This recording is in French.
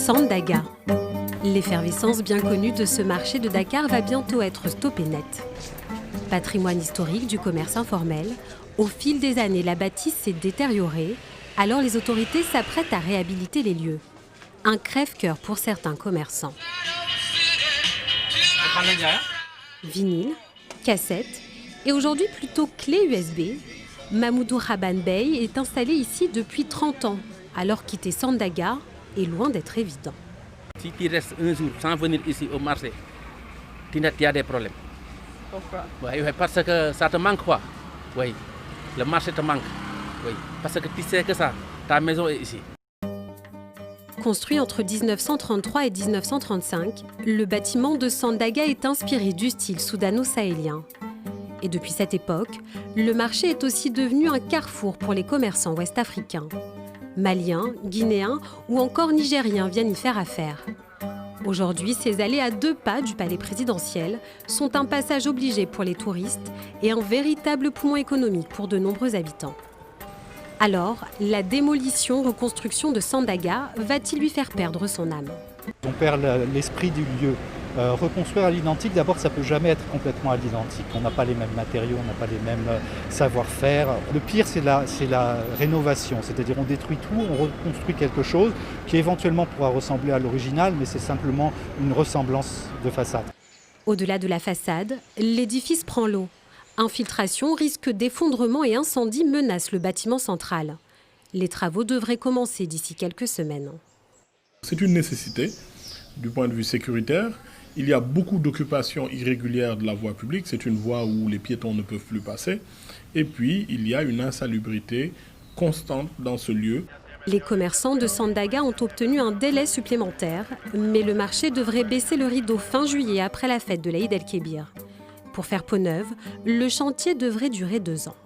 Sandaga. L'effervescence bien connue de ce marché de Dakar va bientôt être stoppée net. Patrimoine historique du commerce informel, au fil des années, la bâtisse s'est détériorée, alors les autorités s'apprêtent à réhabiliter les lieux. Un crève-cœur pour certains commerçants. Vinyle, cassettes et aujourd'hui plutôt clé USB, Mamoudou Raban Bey est installé ici depuis 30 ans, alors quitter Sandaga est loin d'être évident. Si tu restes un jour sans venir ici au marché, tu as des problèmes. Pourquoi? Oui, parce que ça te manque quoi. Oui, le marché te manque. Oui, parce que tu sais que ça, ta maison est ici. Construit entre 1933 et 1935, le bâtiment de Sandaga est inspiré du style soudano-sahélien. Et depuis cette époque, le marché est aussi devenu un carrefour pour les commerçants ouest-africains. Maliens, Guinéens ou encore Nigériens viennent y faire affaire. Aujourd'hui, ces allées à 2 pas du palais présidentiel sont un passage obligé pour les touristes et un véritable poumon économique pour de nombreux habitants. Alors, la démolition-reconstruction de Sandaga va-t-il lui faire perdre son âme ? On perd l'esprit du lieu. Reconstruire à l'identique, d'abord, ça ne peut jamais être complètement à l'identique. On n'a pas les mêmes matériaux, on n'a pas les mêmes savoir-faire. Le pire, c'est la rénovation, c'est-à-dire on détruit tout, on reconstruit quelque chose qui éventuellement pourra ressembler à l'original, mais c'est simplement une ressemblance de façade. Au-delà de la façade, l'édifice prend l'eau. Infiltration, risque d'effondrement et incendie menacent le bâtiment central. Les travaux devraient commencer d'ici quelques semaines. C'est une nécessité du point de vue sécuritaire. Il y a beaucoup d'occupations irrégulières de la voie publique. C'est une voie où les piétons ne peuvent plus passer. Et puis, il y a une insalubrité constante dans ce lieu. Les commerçants de Sandaga ont obtenu un délai supplémentaire, mais le marché devrait baisser le rideau fin juillet après la fête de l'Aïd el-Kébir. Pour faire peau neuve, le chantier devrait durer 2 ans.